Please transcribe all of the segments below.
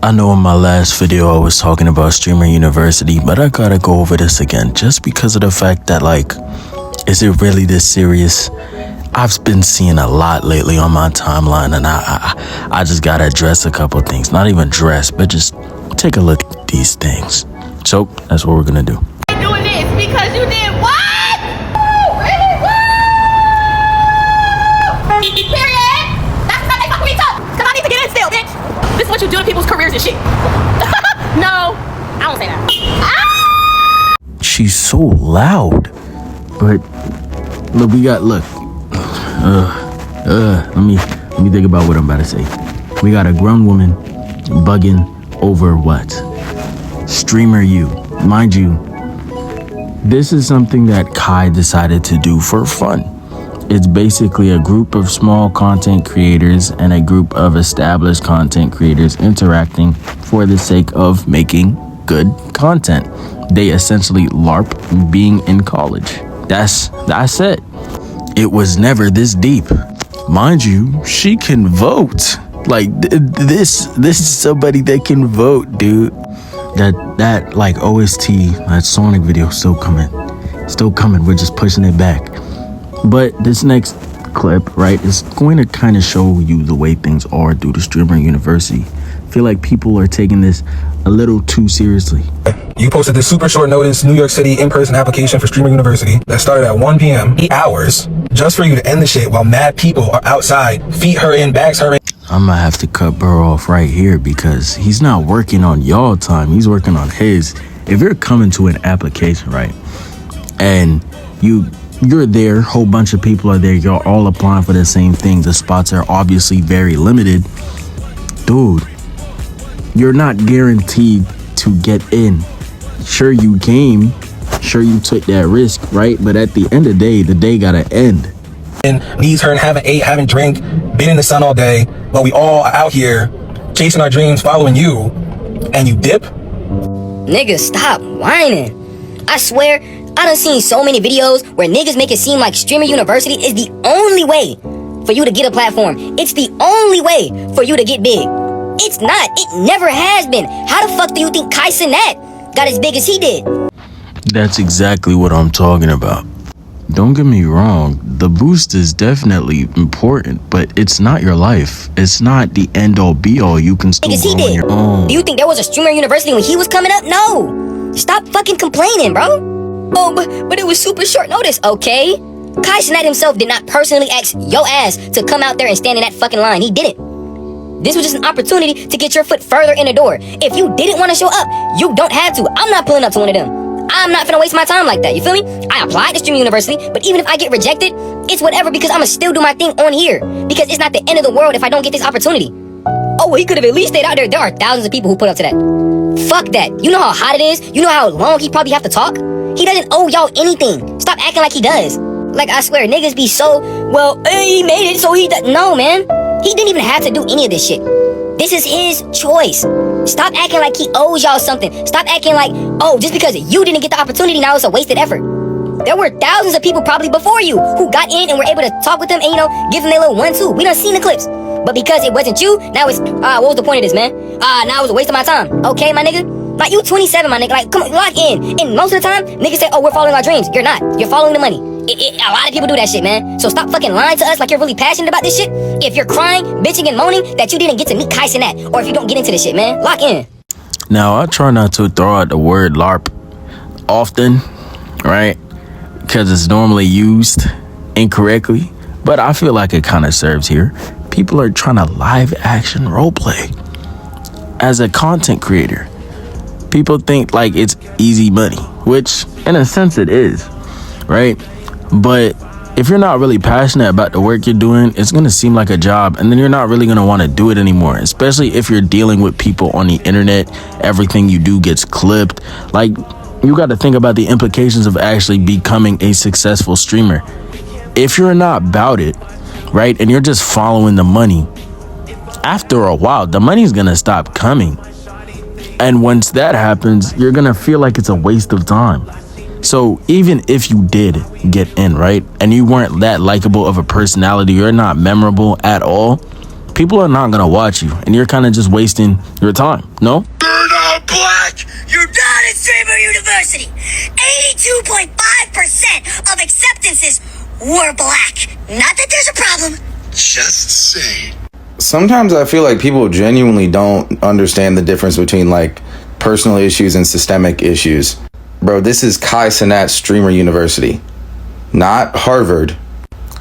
I know in my last video I was talking about Streamer University, but I gotta go over this again just because of the fact that, like, is it really this serious? I've been seeing a lot lately on my timeline, and I just gotta address a couple things. Not even address, but just take a look at these things. So that's what we're gonna do. Doing this because you did what? Really? Period. That's not they fucking me tough. Cause I need to get in still, bitch. This is what you do to people's careers and shit. No, I don't say that. Ah! She's so loud, but look, we got let me think about what I'm about to say. We got a grown woman bugging over what? Streamer U. Mind you, this is something that Kai decided to do for fun. It's basically a group of small content creators and a group of established content creators interacting for the sake of making good content. They essentially LARP being in college. That's it. It was never this deep. Mind you, she can vote. Like this is somebody that can vote, dude. That like OST, that Sonic video still coming. We're just pushing it back. But this next clip, right, is going to kind of show you the way things are due to Streamer University. I feel like people are taking this a little too seriously. You posted this super short notice New York City in-person application for Streamer University that started at 1 p.m. 8 hours just for you to end the shit while mad people are outside, feet her in, bags her in. I'm gonna have to cut Burrow off right here because he's not working on y'all time. He's working on his. If you're coming to an application, right, and you're there, whole bunch of people are there, you're all applying for the same thing, the spots are obviously very limited, dude, you're not guaranteed to get in. Sure, you came, sure, you took that risk, right? But at the end of the day gotta end. And needs her and haven't ate, haven't drank, been in the sun all day, while we all are out here chasing our dreams, following you, and you dip? Niggas, stop whining. I swear, I done seen so many videos where niggas make it seem like Streamer University is the only way for you to get a platform. It's the only way for you to get big. It's not. It never has been. How the fuck do you think Kai Cenat got as big as he did? That's exactly what I'm talking about. Don't get me wrong, the boost is definitely important, but it's not your life. It's not the end-all be-all. You can still grow on your own. Do you think there was a Streamer University when he was coming up? No. Stop fucking complaining, bro. Oh, but it was super short notice, okay? Kai Cenat himself did not personally ask yo ass to come out there and stand in that fucking line. He didn't. This was just an opportunity to get your foot further in the door. If you didn't want to show up, you don't have to. I'm not pulling up to one of them. I'm not finna waste my time like that, you feel me? I applied to Streamer University, but even if I get rejected, it's whatever because I'ma still do my thing on here. Because it's not the end of the world if I don't get this opportunity. Oh, well, he could have at least stayed out there. There are thousands of people who put up to that. Fuck that. You know how hot it is? You know how long he probably have to talk? He doesn't owe y'all anything. Stop acting like he does. Like, I swear, niggas be so, well, he made it, so he does. No, man. He didn't even have to do any of this shit. This is his choice. Stop acting like he owes y'all something. Stop acting like, oh, just because you didn't get the opportunity, now it's a wasted effort. There were thousands of people probably before you who got in and were able to talk with them and, give them their little 1-2. We done seen the clips. But because it wasn't you, now it's, what was the point of this, man? Now it was a waste of my time. Okay, my nigga? Like, you 27, my nigga. Like, come on, lock in. And most of the time, niggas say, oh, we're following our dreams. You're not. You're following the money. A lot of people do that shit, man. So stop fucking lying to us like you're really passionate about this shit. If you're crying, bitching, and moaning that you didn't get to meet Kai Cenat, or if you don't get into this shit, man, lock in. Now, I try not to throw out the word LARP often, right? Because it's normally used incorrectly. But I feel like it kind of serves here. People are trying to live action roleplay. As a content creator, people think like it's easy money, which in a sense it is, right? But if you're not really passionate about the work you're doing, it's going to seem like a job, and then you're not really going to want to do it anymore, especially if you're dealing with people on the internet. Everything you do gets clipped. Like, you got to think about the implications of actually becoming a successful streamer. If you're not about it, right, and you're just following the money, after a while, the money's going to stop coming. And once that happens, you're going to feel like it's a waste of time. So even if you did get in, right, and you weren't that likable of a personality, you're not memorable at all, people are not gonna watch you, and you're kind of just wasting your time. No? You're not black! You're not at Streamer University. 82.5% of acceptances were black. Not that there's a problem. Just saying. Sometimes I feel like people genuinely don't understand the difference between like personal issues and systemic issues. Bro, this is Kai Cenat Streamer University, not Harvard.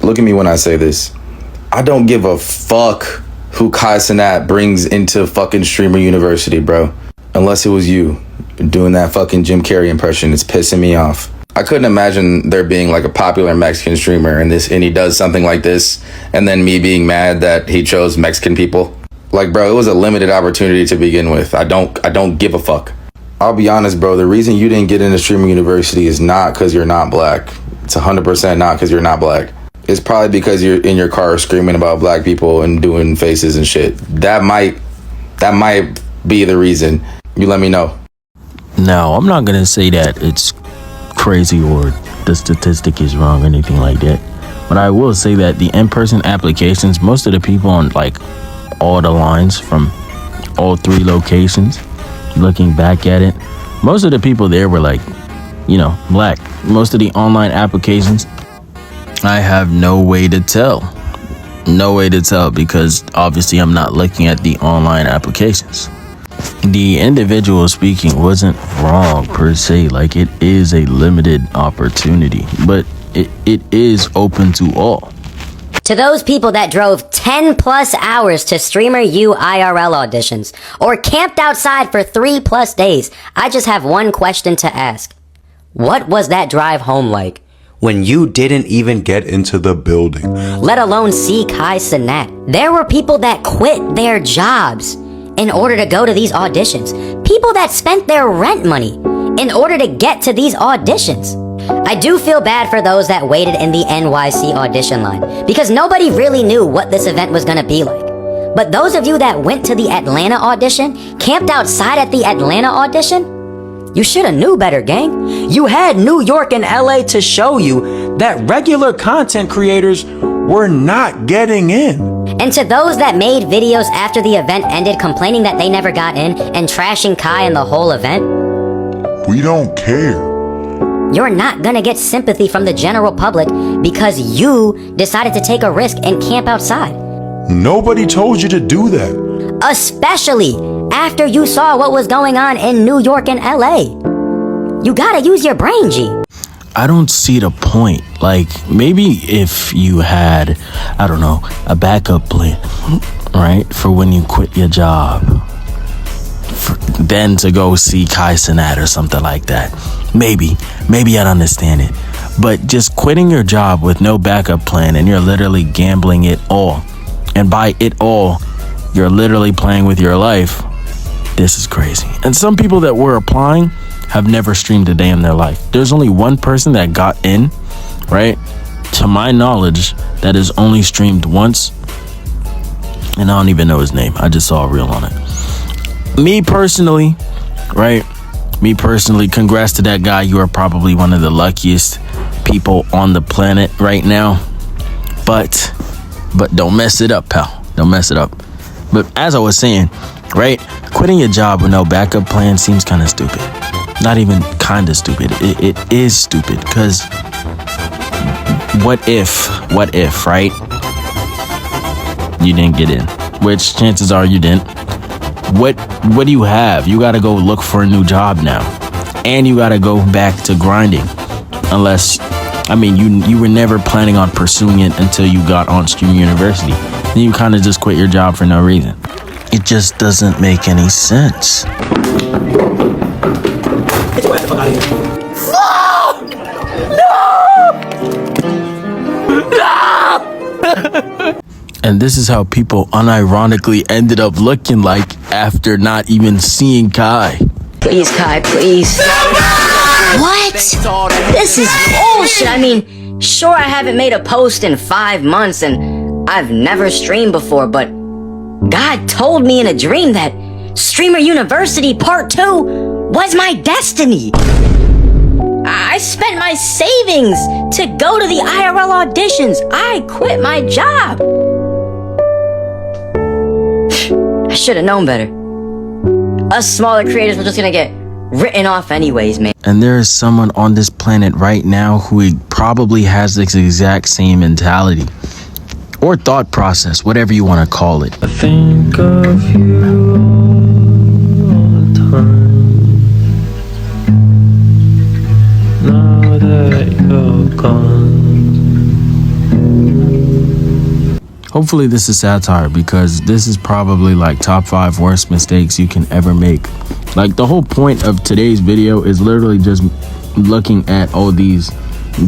Look at me when I say this. I don't give a fuck who Kai Cenat brings into fucking Streamer University, bro. Unless it was you doing that fucking Jim Carrey impression. It's pissing me off. I couldn't imagine there being like a popular Mexican streamer and he does something like this and then me being mad that he chose Mexican people. Like, bro, it was a limited opportunity to begin with. I don't give a fuck. I'll be honest, bro. The reason you didn't get into Streamer University is not because you're not black. It's 100% not because you're not black. It's probably because you're in your car screaming about black people and doing faces and shit. That might be the reason. You let me know. Now, I'm not gonna say that it's crazy or the statistic is wrong or anything like that, but I will say that the in-person applications, most of the people on like all the lines from all 3 locations, looking back at it, most of the people there were like, black. Most of the online applications, I have no way to tell because obviously I'm not looking at the online applications. The individual speaking wasn't wrong per se. Like, it is a limited opportunity, but it is open to all. To those people that drove 10 plus hours to Streamer U IRL auditions or camped outside for 3+ days, I just have one question to ask. What was that drive home like? When you didn't even get into the building, let alone see Kai Cenat. There were people that quit their jobs in order to go to these auditions. People that spent their rent money in order to get to these auditions. I do feel bad for those that waited in the NYC audition line because nobody really knew what this event was gonna be like. But those of you that went to the Atlanta audition, camped outside at the Atlanta audition, you shoulda knew better, gang. You had New York and LA to show you that regular content creators were not getting in. And to those that made videos after the event ended complaining that they never got in and trashing Kai and the whole event, We don't care. you're not gonna get sympathy from the general public because you decided to take a risk and camp outside. nobody told you to do that. Especially after you saw what was going on in New York and LA. You gotta use your brain, G. I don't see the point. Like, maybe if you had, I don't know, a backup plan, right? For when you quit your job. Then to go see Kai Cenat or something like that. Maybe I'd understand it. But just quitting your job with no backup plan and you're literally gambling it all. And by it all, you're literally playing with your life. This is crazy. And some people that were applying have never streamed a day in their life. There's only one person that got in, right? To my knowledge, that is only streamed once. And I don't even know his name. I just saw a reel on it. Me personally, congrats to that guy. You are probably one of the luckiest people on the planet right now. But don't mess it up, pal. Don't mess it up. But as I was saying, right? Quitting your job with no backup plan seems kind of stupid. Not even kind of stupid. It is stupid because what if, right? You didn't get in, which chances are you didn't. What do you have? You got to go look for a new job now. And you got to go back to grinding. Unless, you were never planning on pursuing it until you got on Streamer University. Then you kind of just quit your job for no reason. It just doesn't make any sense. Get your ass the fuck out of here. And this is how people unironically ended up looking like after not even seeing Kai. Please, Kai, please. What? This is bullshit. Sure, I haven't made a post in 5 months and I've never streamed before, but God told me in a dream that Streamer University Part 2 was my destiny. I spent my savings to go to the IRL auditions. I quit my job. I should have known better. Us smaller creators were just gonna get written off anyways, man. And there is someone on this planet right now who probably has this exact same mentality or thought process, whatever you want to call it. I think of you all the time. Now that you're gone. Hopefully this is satire, because this is probably like top 5 worst mistakes you can ever make. Like, the whole point of today's video is literally just looking at all these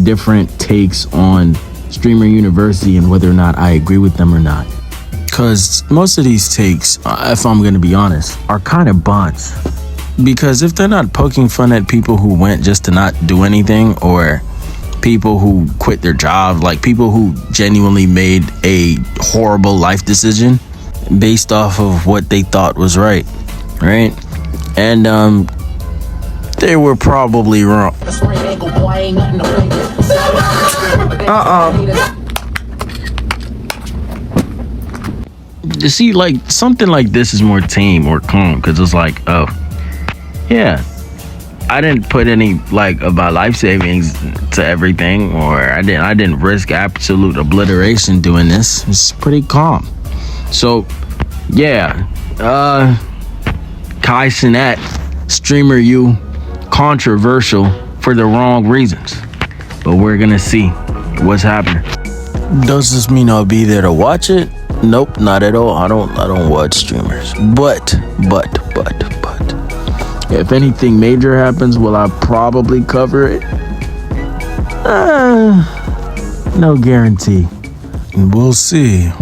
different takes on Streamer University and whether or not I agree with them or not. Because most of these takes, if I'm going to be honest, are kind of bots. Because if they're not poking fun at people who went just to not do anything, or people who quit their job, like people who genuinely made a horrible life decision based off of what they thought was right? And they were probably wrong. You see, like, something like this is more tame or calm, because it's like, oh, yeah, I didn't put any like of my life savings to everything, or I didn't risk absolute obliteration doing this. It's pretty calm. So yeah, Kai Cenat, Streamer U, controversial for the wrong reasons, but we're gonna see what's happening. Does this mean I'll be there to watch it? Nope, not at all. I don't watch streamers. But if anything major happens, will I probably cover it? No guarantee. We'll see.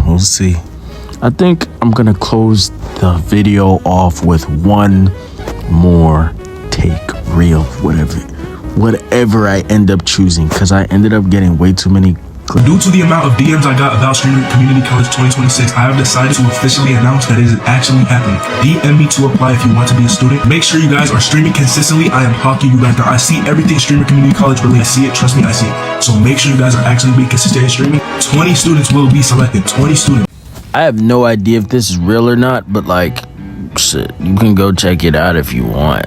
I think I'm gonna close the video off with one more take, reel, whatever I end up choosing, because I ended up getting way too many. Due to the amount of DMs I got about Streamer Community College 2026, I have decided to officially announce that it is actually happening. DM me to apply if you want to be a student. Make sure you guys are streaming consistently. I am hawking you right now. I see everything Streamer Community College related. I see it. Trust me, I see it. So make sure you guys are actually being consistent in streaming. 20 students will be selected. 20 students. I have no idea if this is real or not, but like, shit, you can go check it out if you want.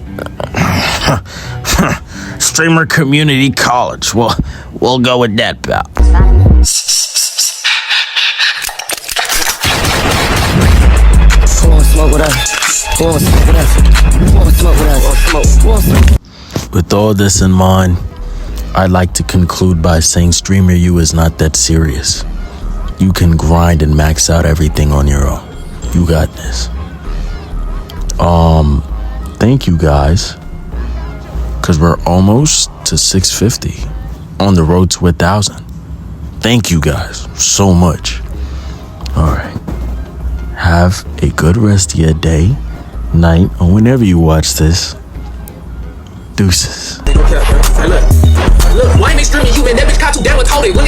Streamer Community College. Well, we'll go with that, pal. With all this in mind, I'd like to conclude by saying Streamer U is not that serious. You can grind and max out everything on your own. You got this. Thank you guys, because we're almost to 650 on the road to 1,000. Thank you guys so much. All right. Have a good rest of your day, night, or whenever you watch this. Deuces. Hey, look, why ain't they streaming you, man? That bitch caught you down with Tony. When